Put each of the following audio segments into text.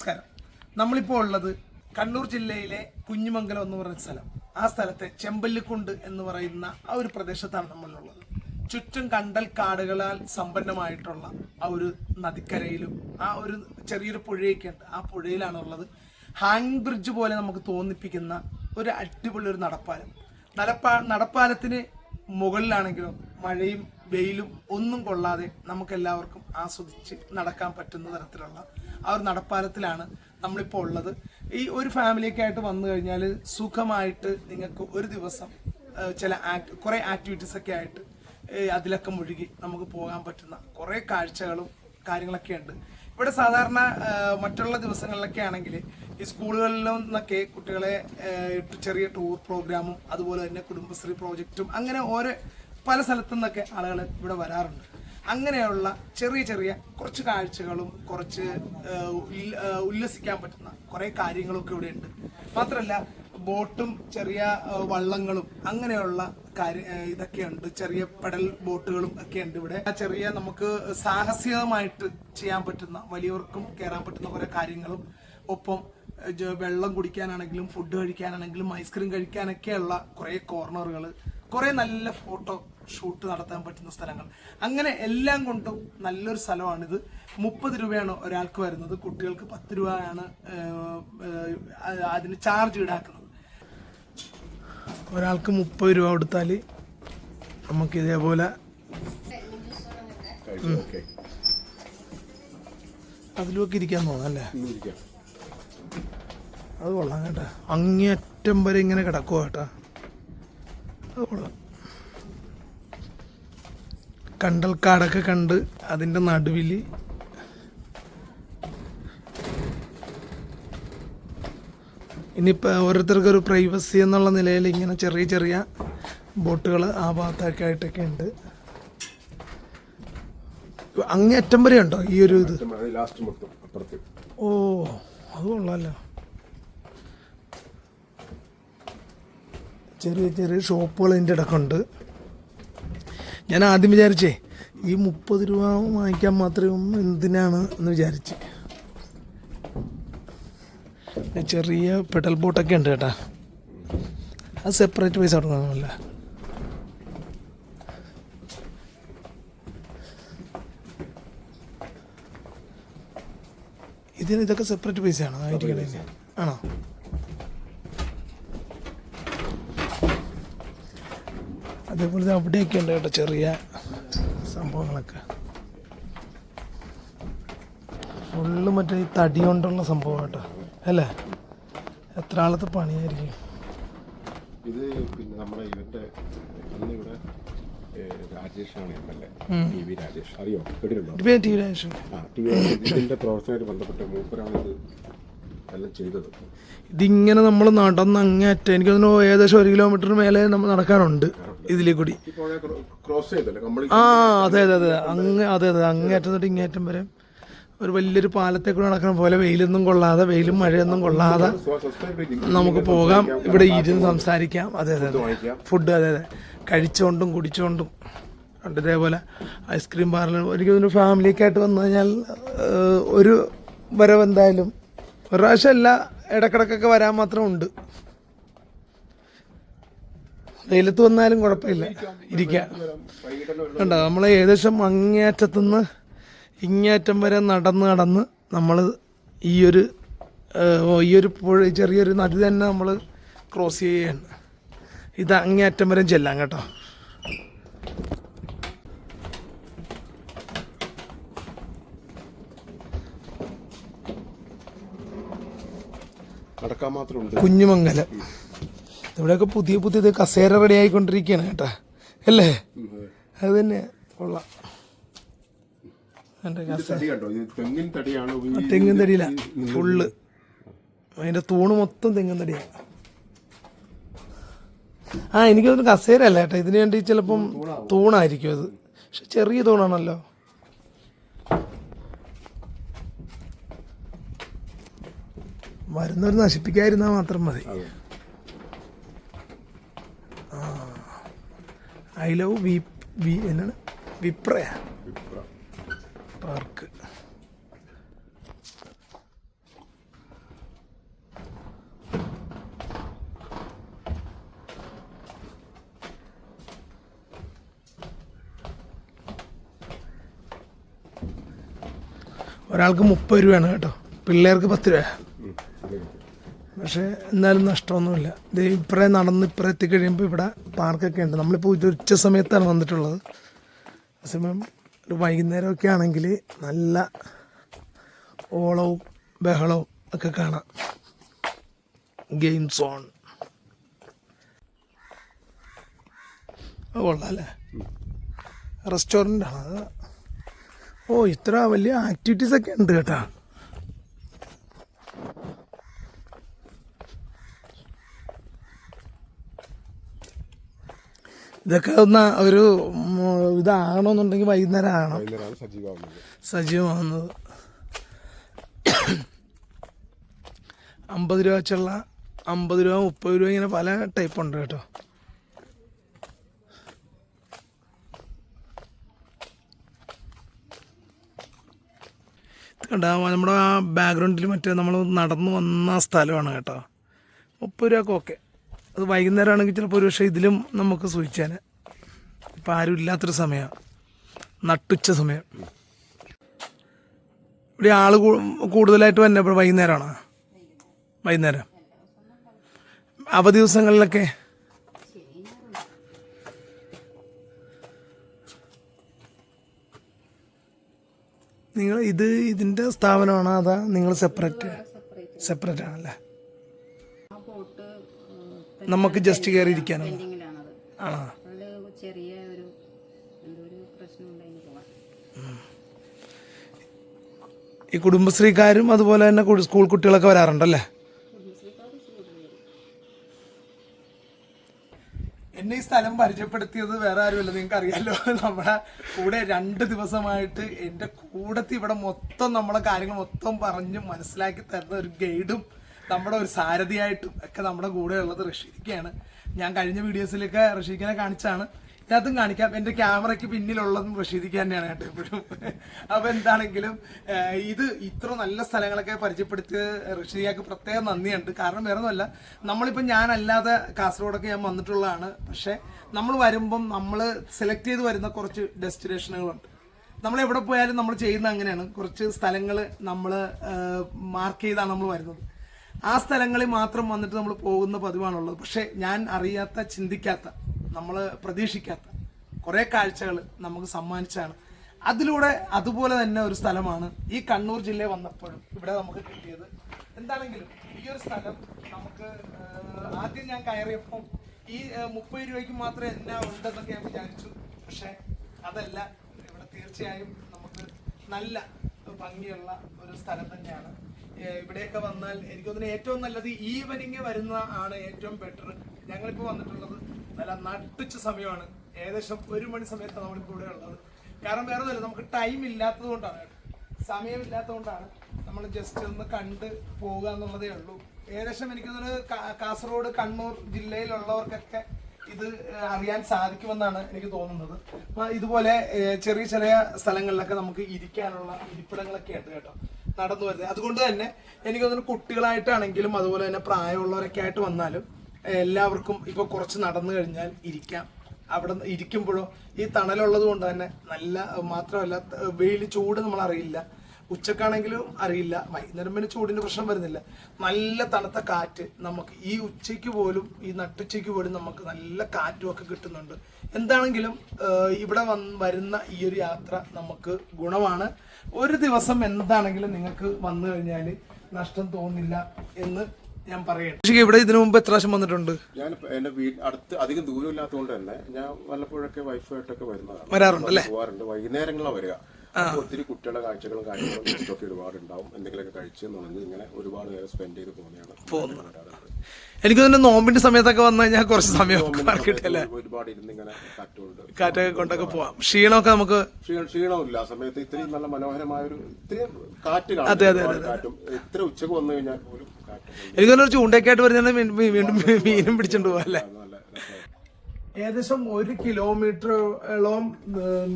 നമസ്കാരം. നമ്മളിപ്പോൾ ഉള്ളത് കണ്ണൂർ ജില്ലയിലെ കുഞ്ഞിമംഗലം എന്ന് പറയുന്ന സ്ഥലം. ആ സ്ഥലത്തെ ചെമ്പല്ലിക്കുണ്ട് എന്ന് പറയുന്ന ആ ഒരു പ്രദേശത്താണ് നമ്മളുള്ളത്. ചുറ്റും കണ്ടൽ കാടുകളാൽ സമ്പന്നമായിട്ടുള്ള ആ ഒരു നദിക്കരയിലും ആ ഒരു ചെറിയൊരു പുഴയൊക്കെ ഉണ്ട്. ആ പുഴയിലാണ് ഉള്ളത്. ഹാങ് ബ്രിഡ്ജ് പോലെ നമുക്ക് തോന്നിപ്പിക്കുന്ന ഒരു അടിപൊളി ഒരു നടപ്പാലം. നടപ്പാലത്തിന് മുകളിലാണെങ്കിലും മഴയും വെയിലും ഒന്നും കൊള്ളാതെ നമുക്കെല്ലാവർക്കും ആസ്വദിച്ച് നടക്കാൻ പറ്റുന്ന തരത്തിലുള്ള ആ ഒരു നടപ്പാലത്തിലാണ് നമ്മളിപ്പോൾ ഉള്ളത്. ഈ ഒരു ഫാമിലിയൊക്കെ ആയിട്ട് വന്നു കഴിഞ്ഞാൽ സുഖമായിട്ട് നിങ്ങൾക്ക് ഒരു ദിവസം കുറേ ആക്ടിവിറ്റീസൊക്കെ ആയിട്ട് അതിലൊക്കെ മുഴുകി നമുക്ക് പോകാൻ പറ്റുന്ന കുറേ കാഴ്ചകളും കാര്യങ്ങളൊക്കെ ഉണ്ട്. ഇവിടെ സാധാരണ മറ്റുള്ള ദിവസങ്ങളിലൊക്കെ ആണെങ്കിൽ ഈ സ്കൂളുകളിൽ നിന്നൊക്കെ കുട്ടികളെ ചെറിയ ടൂർ പ്രോഗ്രാമും അതുപോലെ തന്നെ കുടുംബശ്രീ പ്രോജക്റ്റും അങ്ങനെ പല സ്ഥലത്തു നിന്നൊക്കെ ആളുകൾ ഇവിടെ വരാറുണ്ട്. അങ്ങനെയുള്ള ചെറിയ ചെറിയ കുറച്ച് കാഴ്ചകളും കുറച്ച് ഉല്ലസിക്കാൻ പറ്റുന്ന കുറേ കാര്യങ്ങളൊക്കെ ഇവിടെ ഉണ്ട്. മാത്രമല്ല ബോട്ടും ചെറിയ വള്ളങ്ങളും അങ്ങനെയുള്ള ഇതൊക്കെയുണ്ട്. ചെറിയ പെഡൽ ബോട്ടുകളും ഒക്കെ ഉണ്ട് ഇവിടെ. ചെറിയ നമുക്ക് സാഹസികമായിട്ട് ചെയ്യാൻ പറ്റുന്ന വലിയവർക്കും കയറാൻ പറ്റുന്ന കുറേ കാര്യങ്ങളും ഒപ്പം വെള്ളം കുടിക്കാനാണെങ്കിലും ഫുഡ് കഴിക്കാനാണെങ്കിലും ഐസ്ക്രീം കഴിക്കാനൊക്കെയുള്ള കുറേ കോർണറുകൾ, കുറേ നല്ല ഫോട്ടോ ഷൂട്ട് നടത്താൻ പറ്റുന്ന സ്ഥലങ്ങൾ, അങ്ങനെ എല്ലാം കൊണ്ടും നല്ലൊരു സ്ഥലമാണിത്. 30 രൂപയാണ് ഒരാൾക്ക് വരുന്നത്. കുട്ടികൾക്ക് 10 രൂപയാണ് അതിന് ചാർജ് ഈടാക്കുന്നത്. ഒരാൾക്ക് 30 രൂപ കൊടുത്താൽ നമുക്ക് ഇതേപോലെ അതിലൊക്കെ ഇരിക്കാൻ തോന്നല്ലേ. അത് കൊള്ളാം കേട്ടാ. അങ്ങേയറ്റം വരെ ഇങ്ങനെ കിടക്കുക കേട്ടാ. അത് കൊള്ളാം. കണ്ടൽക്കാടൊക്കെ കണ്ട് അതിൻ്റെ നടുവിൽ ഇനിയിപ്പോൾ ഓരോരുത്തർക്കൊരു പ്രൈവസി എന്നുള്ള നിലയിൽ ഇങ്ങനെ ചെറിയ ചെറിയ ബോട്ടുകൾ ആ ഭാഗത്തൊക്കെ ആയിട്ടൊക്കെ ഉണ്ട്. അങ്ങേയറ്റം വരെ ഉണ്ടോ ഈ ഒരു ഇത്? ഓ, അത് കൊള്ളാമല്ലോ. ചെറിയ ചെറിയ ഷോപ്പുകൾ ഇതിൻ്റെ ഇടയ്ക്കുണ്ട്. ഞാൻ ആദ്യം വിചാരിച്ചേ ഈ 30 രൂപ വാങ്ങിക്കാൻ മാത്രം എന്തിനാണ് എന്ന് വിചാരിച്ച്. ചെറിയ പെഡൽ ബോട്ടൊക്കെ ഉണ്ട് കേട്ടാ. അത് സെപ്പറേറ്റ് പൈസ കൊടുക്കണമല്ല. ഇതൊക്കെ സെപ്പറേറ്റ് പൈസയാണോ ആയിരിക്കണേ? ആണോ? അതേപോലെ അവിടെയൊക്കെ ഉണ്ട് കേട്ടോ ചെറിയ സംഭവങ്ങളൊക്കെ. ഫുള്ള് മറ്റേ ഈ തടി കൊണ്ടുള്ള സംഭവം കേട്ടോ അല്ലേ. എത്ര ആളത്തെ പണിയായിരിക്കും ഇത്. പിന്നെ നമ്മുടെ ഇവന്റെ ഇവിടെ രാജേഷാണ് രാജേഷ്, അറിയോ? ഇതിന്റെ പ്രവർത്തനമായിട്ട് ബന്ധപ്പെട്ട മൂപ്പരാണ് ഇത് എല്ലാം ചെയ്തത്. ഇതിങ്ങനെ നമ്മൾ നടന്ന് അങ്ങേറ്റം, എനിക്ക് തോന്നുന്നു ഏകദേശം 1 കിലോമീറ്ററിന് മേലെ നമ്മൾ നടക്കാനുണ്ട് ഇതിലേ കൂടി. ആ അതെ അതെ അതെ അതെ അങ്ങേറ്റം തൊട്ട് ഇങ്ങേറ്റം വരെ ഒരു വലിയൊരു പാലത്തെ കൂടെ നടക്കുന്ന പോലെ വെയിലൊന്നും കൊള്ളാതെ, വെയിലും മഴയൊന്നും കൊള്ളാതെ നമുക്ക് പോകാം. ഇവിടെ ഇരുന്ന് സംസാരിക്കാം. അതെ അതെ അതെ. ഫുഡ് അതെ അതെ കഴിച്ചുകൊണ്ടും കുടിച്ചുകൊണ്ടും ഉണ്ട്. ഇതേപോലെ ഐസ്ക്രീം പാർലർ. ഒരിക്കലും ഫാമിലിയൊക്കെ ആയിട്ട് വന്നു കഴിഞ്ഞാൽ ഒരു വരവ് എന്തായാലും ഒരു പ്രാവശ്യമല്ല, ഇടക്കിടക്കൊക്കെ വരാൻ മാത്രം ഉണ്ട്. വെയിലത്ത് വന്നാലും കുഴപ്പമില്ല, ഇരിക്കാം. കണ്ടോ, നമ്മൾ ഏകദേശം അങ്ങേയറ്റത്തുനിന്ന് ഇങ്ങേയറ്റം വരെ നടന്ന് നമ്മൾ ഈ ഒരു പുഴ, ചെറിയൊരു നദി തന്നെ നമ്മൾ ക്രോസ് ചെയ്യുകയാണ്. ഇത് അങ്ങേയറ്റം വരെ ചെല്ലാം കേട്ടോ. കുഞ്ഞിമംഗലം. ഇവിടെയൊക്കെ പുതിയ പുതിയത് കസേര റെഡി ആയിക്കൊണ്ടിരിക്കുകയാണ് കേട്ടാ അല്ലേ. അത് തന്നെ കൊള്ളാം. തെങ്ങിൻ തടിയില ഫുള്ള്. അതിന്റെ തൂണ് മൊത്തം തെങ്ങിൻ തടിയാണ്. എനിക്കൊന്നും കസേര അല്ല കേട്ടോ. ഇതിനു വേണ്ടി ചിലപ്പം തൂണായിരിക്കും അത്. പക്ഷെ ചെറിയ തൂണാണല്ലോ. വരുന്നവർ നശിപ്പിക്കാതിരുന്നാൽ മാത്രം മതി. ഐ ലവ് എന്നാണ് വിപ്ര പാർക്ക്. ഒരാൾക്ക് 30 രൂപയാണ് കേട്ടോ, പിള്ളേർക്ക് 10 രൂപ. പക്ഷേ എന്നാലും നഷ്ടമൊന്നുമില്ല. ഇത് ഇപ്പറേ നടന്ന് ഇപ്പറേ എത്തിക്കഴിയുമ്പോൾ ഇവിടെ പാർക്കൊക്കെ ഉണ്ട്. നമ്മളിപ്പോൾ ഇത് ഉച്ച സമയത്താണ് വന്നിട്ടുള്ളത്. അതേസമയം ഒരു വൈകുന്നേരമൊക്കെ ആണെങ്കിൽ നല്ല ഓളവും ബഹളവും ഒക്കെ കാണാം. ഗെയിം സോൺ കൊള്ളാം അല്ലേ, റെസ്റ്റോറൻ്റാണ് അത്. ഓ, ഇത്ര വലിയ ആക്ടിവിറ്റീസൊക്കെ ഉണ്ട് കേട്ടോ. ഇതൊക്കെ ഒന്ന് ഒരു ഇതാകണമെന്നുണ്ടെങ്കിൽ വൈകുന്നേരം ആകണം സജീവമാകുന്നത്. 50 രൂപ വെച്ചുള്ള 50 രൂപ 30 രൂപ ഇങ്ങനെ പല ടൈപ്പ് ഉണ്ട് കേട്ടോ. കണ്ടാ നമ്മുടെ ആ ബാക്ക്ഗ്രൗണ്ടിൽ മറ്റേ നമ്മൾ നടന്നു വന്ന സ്ഥലമാണ് കേട്ടോ. 30 രൂപക്ക് ഓക്കെ. അത് വൈകുന്നേരം ആണെങ്കിൽ ചിലപ്പോൾ ഒരു പക്ഷേ ഇതിലും നമുക്ക് സൂചിച്ചാൽ. ഇപ്പം ആരും ഇല്ലാത്തൊരു സമയമാണ്, നട്ടുച്ച സമയം. ഇവിടെ ആൾ കൂടുതലായിട്ട് വന്നപ്പോൾ വൈകുന്നേരമാണോ? വൈകുന്നേരം അവധി ദിവസങ്ങളിലൊക്കെ നിങ്ങൾ ഇതിൻ്റെ സ്ഥാപനമാണോ അതാ നിങ്ങൾ സെപ്പറേറ്റ് ആണല്ലേ? നമുക്ക് ജസ്റ്റ് കയറി ഇരിക്കാനാണ് ആണോ? ചെറിയ ഒരു പ്രശ്നം ഉണ്ടായി പോവാം. ഈ കുടുംബശ്രീക്കാരും അതുപോലെ തന്നെ സ്കൂൾ കുട്ടികളൊക്കെ വരാറുണ്ടല്ലേ? എന്നെ ഈ സ്ഥലം പരിചയപ്പെടുത്തിയത് വേറെ ആരുമല്ല, നിങ്ങൾക്ക് അറിയാലോ. നമ്മുടെ കൂടെ 2 ദിവസമായിട്ട് എൻ്റെ കൂടത്തിൽ ഇവിടെ മൊത്തം നമ്മളെ കാര്യങ്ങൾ മൊത്തം പറഞ്ഞ് മനസ്സിലാക്കി തരുന്ന ഒരു ഗൈഡും നമ്മുടെ ഒരു സാരഥിയായിട്ടും ഒക്കെ നമ്മുടെ കൂടെ ഉള്ളത് റഷീദൊക്കെയാണ്. ഞാൻ കഴിഞ്ഞ വീഡിയോസിലൊക്കെ റഷീദിനെ കാണിച്ചാണ്, ഇതിനകത്തും കാണിക്കാം. എൻ്റെ ക്യാമറയ്ക്ക് പിന്നിലുള്ളതും റഷീദിക്ക് തന്നെയാണ് കേട്ടോ എപ്പോഴും. അപ്പോൾ എന്താണെങ്കിലും ഇത് ഇത്ര നല്ല സ്ഥലങ്ങളൊക്കെ പരിചയപ്പെടുത്തിയ റഷീദിക്ക് പ്രത്യേകം നന്ദിയുണ്ട്. കാരണം വേറെ ഒന്നുമല്ല, നമ്മളിപ്പോൾ ഞാനല്ലാതെ കാസർഗോഡൊക്കെ ഞാൻ വന്നിട്ടുള്ളതാണ്. പക്ഷേ നമ്മൾ വരുമ്പം നമ്മൾ സെലക്ട് ചെയ്ത് വരുന്ന കുറച്ച് ഡെസ്റ്റിനേഷനുകളുണ്ട്. നമ്മൾ എവിടെ പോയാലും നമ്മൾ ചെയ്യുന്ന അങ്ങനെയാണ്. കുറച്ച് സ്ഥലങ്ങൾ നമ്മൾ മാർക്ക് ചെയ്താണ് നമ്മൾ വരുന്നത്. ആ സ്ഥലങ്ങളിൽ മാത്രം വന്നിട്ട് നമ്മൾ പോകുന്ന പതിവാണുള്ളത്. പക്ഷേ ഞാൻ അറിയാത്ത, ചിന്തിക്കാത്ത, നമ്മൾ പ്രതീക്ഷിക്കാത്ത കുറേ കാഴ്ചകൾ നമുക്ക് സമ്മാനിച്ചാണ്. അതിലൂടെ അതുപോലെ തന്നെ ഒരു സ്ഥലമാണ് ഈ കണ്ണൂർ ജില്ലയിൽ വന്നപ്പോഴും ഇവിടെ നമുക്ക് കിട്ടിയത്. എന്താണെങ്കിലും ഈ ഒരു സ്ഥലം നമുക്ക് ആദ്യം ഞാൻ കയറിയപ്പം ഈ 30 രൂപയ്ക്ക് മാത്രമേ എന്നാ ഉണ്ടെന്നൊക്കെ ഞാൻ വിചാരിച്ചു. പക്ഷേ അതല്ല, ഇവിടെ തീർച്ചയായും നമുക്ക് നല്ല ഭംഗിയുള്ള ഒരു സ്ഥലം തന്നെയാണ്. ഇവിടെയൊക്കെ വന്നാൽ എനിക്ക് തോന്നുന്നു ഏറ്റവും നല്ലത് ഈവനിങ് വരുന്ന ആണ് ഏറ്റവും ബെറ്റർ. ഞങ്ങളിപ്പോൾ വന്നിട്ടുള്ളത് നല്ല നട്ടുച്ച സമയമാണ്. ഏകദേശം 1 മണി സമയത്താണ് നമ്മളിപ്പോൾ ഇവിടെ ഉള്ളത്. കാരണം വേറെ ഒന്നുമില്ല, നമുക്ക് ടൈം ഇല്ലാത്തത് കൊണ്ടാണ്, സമയമില്ലാത്തത് കൊണ്ടാണ് നമ്മൾ ജസ്റ്റ് ഒന്ന് കണ്ട് പോവുക എന്നുള്ളതേ ഉള്ളൂ. ഏകദേശം എനിക്ക് തോന്നുന്നത് കാസർഗോഡ്, കണ്ണൂർ ജില്ലയിലുള്ളവർക്കൊക്കെ ഇത് അറിയാൻ സാധിക്കുമെന്നാണ് എനിക്ക് തോന്നുന്നത്. ഇതുപോലെ ചെറിയ ചെറിയ സ്ഥലങ്ങളിലൊക്കെ നമുക്ക് ഇരിക്കാനുള്ള ഇരിപ്പിടങ്ങളൊക്കെ ഉണ്ട് കേട്ടോ, നടന്നു വരുന്നത്. അതുകൊണ്ട് തന്നെ എനിക്ക് തോന്നുന്നു കുട്ടികളായിട്ടാണെങ്കിലും അതുപോലെ തന്നെ പ്രായമുള്ളവരൊക്കെ ആയിട്ട് വന്നാലും എല്ലാവർക്കും ഇപ്പോൾ കുറച്ച് നടന്നു കഴിഞ്ഞാൽ ഇരിക്കാം. അവിടെ ഇരിക്കുമ്പോഴോ ഈ തണലുള്ളത് കൊണ്ട് തന്നെ നല്ല, മാത്രമല്ല വെയിൽ ചൂട് നമ്മൾ അറിയില്ല, ഉച്ചക്കാണെങ്കിലും അറിയില്ല, വൈകുന്നേരം പിന്നെ ചൂടിന്റെ പ്രശ്നം വരുന്നില്ല. നല്ല തണുത്ത കാറ്റ് നമുക്ക് ഈ ഉച്ചയ്ക്ക് പോലും, ഈ നട്ടുച്ചയ്ക്ക് പോലും നമുക്ക് നല്ല കാറ്റും ഒക്കെ കിട്ടുന്നുണ്ട്. എന്താണെങ്കിലും ഇവിടെ വരുന്ന ഈ ഒരു യാത്ര നമുക്ക് ഗുണമാണ്. ഒരു ദിവസം എന്താണെങ്കിലും നിങ്ങൾക്ക് വന്നു കഴിഞ്ഞാൽ നഷ്ടം തോന്നില്ല എന്ന് ഞാൻ പറയട്ടെ. ഇവിടെ ഇതിനു മുമ്പ് എത്ര പ്രാവശ്യം വന്നിട്ടുണ്ട്? ഞാൻ എന്റെ അടുത്ത് അധികം ദൂരം ഇല്ലാത്തതുകൊണ്ട് തന്നെ ഞാൻ വല്ലപ്പോഴൊക്കെ വൈഫായിട്ടൊക്കെ വരാറുണ്ട് അല്ലേ? പോവാറുണ്ട്. വൈകുന്നേരങ്ങളിലാണ് വരിക. ഒത്തിരി കുട്ടികളുടെ കാഴ്ചകളും കാര്യങ്ങളും ഇഷ്ടമൊക്കെ ഒരുപാട് ഉണ്ടാവും. എന്തെങ്കിലുമൊക്കെ കഴിച്ച് നുണഞ്ഞ് ഇങ്ങനെ ഒരുപാട് നേരം സ്പെൻഡ് ചെയ്ത് പോകുന്നതാണ്. എനിക്ക് തന്നെ നോമ്പിന്റെ സമയത്തൊക്കെ വന്നു കഴിഞ്ഞാൽ കുറച്ച് സമയം കിട്ടിയല്ലേ, ഒരുപാട് ഇരുന്ന് ഇങ്ങനെ കാറ്റൊക്കെ കൊണ്ടൊക്കെ പോവാം. ക്ഷീണമൊക്കെ നമുക്ക് ക്ഷീണമില്ല ആ സമയത്ത്. ഇത്രയും നല്ല മനോഹരമായ ഒരു ഇത്രയും കാറ്റ് കാറ്റും ഇത്ര ഉച്ചക്ക് വന്നു കഴിഞ്ഞാൽ പോലും എനിക്ക് തന്നെ ഒരു ചൂണ്ടയൊക്കെ ആയിട്ട് വരുന്ന വീണ്ടും മീനും പിടിച്ചോണ്ട് പോവാ അല്ലേ? ഏകദേശം 1 കിലോമീറ്ററോളം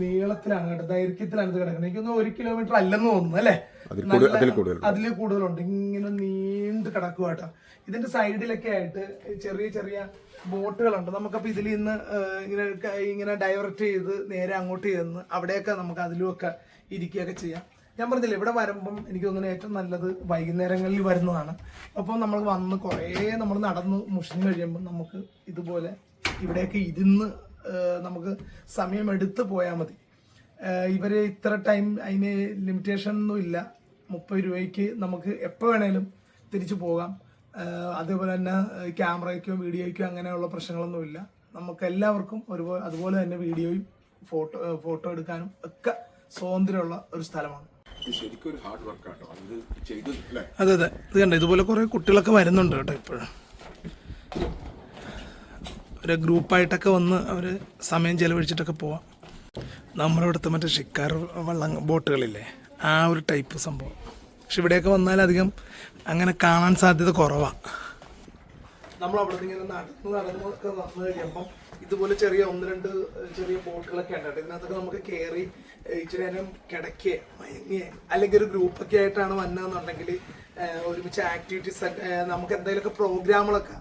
നീളത്തിലാണ് കേട്ടോ, ദൈർഘ്യത്തിലാണ് ഇത് കിടക്കുന്നത്. എനിക്കൊന്നും 1 കിലോമീറ്റർ അല്ലെന്ന് തോന്നുന്നു അല്ലേ? അതിൽ കൂടുതലുണ്ട്. ഇങ്ങനെ നീണ്ടു കിടക്കുക കേട്ടോ. ഇതിന്റെ സൈഡിലൊക്കെ ആയിട്ട് ചെറിയ ചെറിയ ബോട്ടുകളുണ്ട്. നമുക്കപ്പോൾ ഇതിൽ നിന്ന് ഇങ്ങനെ ഡൈവേർട്ട് ചെയ്ത് നേരെ അങ്ങോട്ട് ചെന്ന് അവിടെയൊക്കെ നമുക്ക് അതിലുമൊക്കെ ഇരിക്കുകയൊക്കെ ചെയ്യാം. ഞാൻ പറഞ്ഞില്ല, ഇവിടെ വരുമ്പം എനിക്ക് തോന്നുന്നു ഏറ്റവും നല്ലത് വൈകുന്നേരങ്ങളിൽ വരുന്നതാണ്. അപ്പം നമ്മൾ വന്ന് കുറേ നമ്മൾ നടന്ന് മുഷിഞ്ഞ് കഴിയുമ്പോൾ നമുക്ക് ഇതുപോലെ ഇവിടെയൊക്കെ ഇരുന്ന് നമുക്ക് സമയമെടുത്ത് പോയാൽ മതി. ഇവർ ഇത്ര ടൈം, അതിന് ലിമിറ്റേഷൻ ഒന്നും ഇല്ല. 30 രൂപയ്ക്ക് നമുക്ക് എപ്പോൾ വേണേലും തിരിച്ചു പോകാം. അതേപോലെ തന്നെ ക്യാമറയ്ക്കോ വീഡിയോയ്ക്കോ അങ്ങനെയുള്ള പ്രശ്നങ്ങളൊന്നുമില്ല. നമുക്ക് എല്ലാവർക്കും അതുപോലെ തന്നെ വീഡിയോയും ഫോട്ടോ എടുക്കാനും ഒക്കെ സ്വാതന്ത്ര്യമുള്ള ഒരു സ്ഥലമാണ്. ശരിക്കും ഒരു ഹാർഡ് വർക്കാട്ടോ അത് ചെയ്തു. അതെ അതെ, ഇത് കണ്ടോ, ഇതുപോലെ കുറേ കുട്ടികളൊക്കെ വരുന്നുണ്ട് കേട്ടോ. ഇപ്പോഴും ഒരു ഗ്രൂപ്പായിട്ടൊക്കെ വന്ന് അവർ സമയം ചെലവഴിച്ചിട്ടൊക്കെ പോവാം. നമ്മുടെ ഇവിടുത്തെ മറ്റേ ഷിക്കാർ ബോട്ടുകളില്ലേ, ആ ഒരു ടൈപ്പ് സംഭവം. പക്ഷെ ഇവിടെയൊക്കെ വന്നാൽ അധികം അങ്ങനെ കാണാൻ സാധ്യത കുറവാണ്. നമ്മൾ അവിടെ നിന്ന് ഇങ്ങനെ നടന്നൊക്കെ വന്നു കഴിയുമ്പം ഇതുപോലെ ചെറിയ 1-2 ചെറിയ ബോട്ടുകളൊക്കെ ഉണ്ട്. ഇതിനകത്തൊക്കെ നമുക്ക് കയറി ഇച്ചിരി നേരം കിടക്കുകയോ മയങ്ങുകയോ, അല്ലെങ്കിൽ ഒരു ഗ്രൂപ്പൊക്കെ ആയിട്ടാണ് വന്നതെന്നുണ്ടെങ്കിൽ ഒരുമിച്ച് ആക്ടിവിറ്റീസ് നമുക്ക് എന്തെങ്കിലുമൊക്കെ പ്രോഗ്രാമുകളൊക്കെ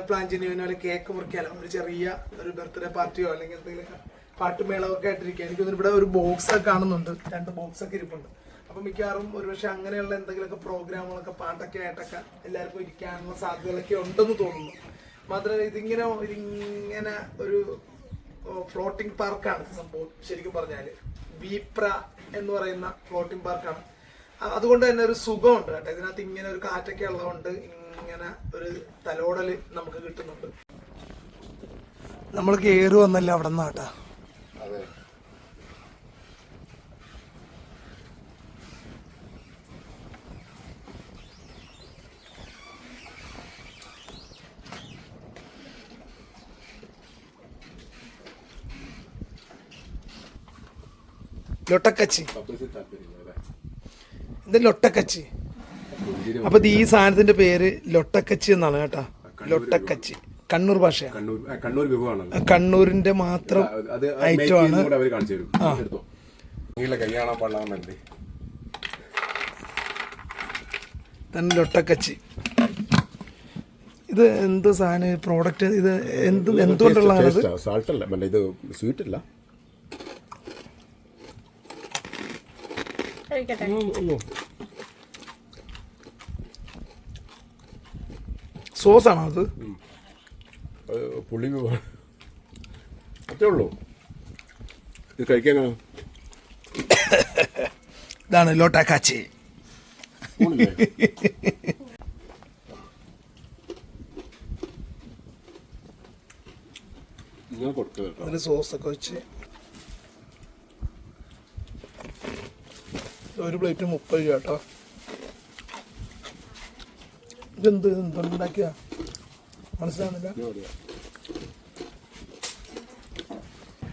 പ്ലാൻ ചെയ്യുന്നതിനോ, അല്ലെങ്കിൽ കേക്ക് മുറിക്കാനോ, ഒരു ചെറിയ ഒരു ബർത്ത്ഡേ പാർട്ടിയോ അല്ലെങ്കിൽ എന്തെങ്കിലുമൊക്കെ പാട്ടുമേളമൊക്കെ ആയിട്ടിരിക്കുക. എനിക്കൊന്നും ഇവിടെ ഒരു ബോക്സൊക്കെ കാണുന്നുണ്ട്, 2 ബോക്സൊക്കെ ഇരിപ്പുണ്ട്. അപ്പം മിക്കവാറും ഒരുപക്ഷെ അങ്ങനെയുള്ള എന്തെങ്കിലുമൊക്കെ പ്രോഗ്രാമുകളൊക്കെ പാട്ടൊക്കെ ആയിട്ടൊക്കെ എല്ലാവർക്കും ഇരിക്കാനുള്ള സാധ്യതകളൊക്കെ ഉണ്ടെന്ന് തോന്നുന്നു. മാത്രമല്ല ഇതിങ്ങനെ ഒരു ഫ്ലോട്ടിംഗ് പാർക്കാണ് സംഭവം. ശരിക്കും പറഞ്ഞാൽ ബീപ്ര എന്ന് പറയുന്ന ഫ്ലോട്ടിംഗ് പാർക്കാണ്. അതുകൊണ്ട് തന്നെ ഒരു സുഖമുണ്ട് കേട്ടോ. ഇതിനകത്ത് ഇങ്ങനെ ഒരു കാറ്റൊക്കെ ഉള്ളതുകൊണ്ട് ഇങ്ങനെ ഒരു തലോടല് നമുക്ക് കിട്ടുന്നുണ്ട്. നമ്മൾ കയറി വന്നല്ല അവിടെ നിന്ന് കേട്ടാ. ലൊട്ടക്കച്ചി, ഇത് ലൊട്ടക്കച്ചി. അപ്പൊ ഈ സാധനത്തിന്റെ പേര് ലൊട്ടക്കച്ചി എന്നാണ് കേട്ടാ. ലൊട്ടക്കച്ചി കണ്ണൂർ ഭാഷയാണ്, കണ്ണൂരിന്റെ മാത്രം ഐറ്റമാണ്. തന്നെ ലൊട്ടക്കച്ചി. ഇത് എന്ത് സാധനം പ്രോഡക്റ്റ്? ഇത് എന്തുകൊണ്ടുള്ളതാണ്? ഇത് സ്വീറ്റ് അല്ല. സോസാണോ അത്? പുളി അത്രേ ഉള്ളൂ. ഇത് കഴിക്കാനോ? ഇതാണ് ലോട്ടക്കാച്ചി. അതിന് സോസൊക്കെ വെച്ച് ഒരു പ്ലേറ്റ് 30 രൂപ കേട്ടോ. എന്തുണ്ടാക്കിയ മനസ്സിലാവുന്നില്ല.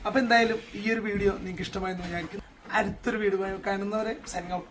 അപ്പൊ എന്തായാലും ഈ ഒരു വീഡിയോ നിങ്ങൾക്ക് ഇഷ്ടമായെന്ന് വിചാരിക്കുന്നു. അടുത്തൊരു വീഡിയോ കാണുന്നവരെ സൈനിങ് ഔട്ട്.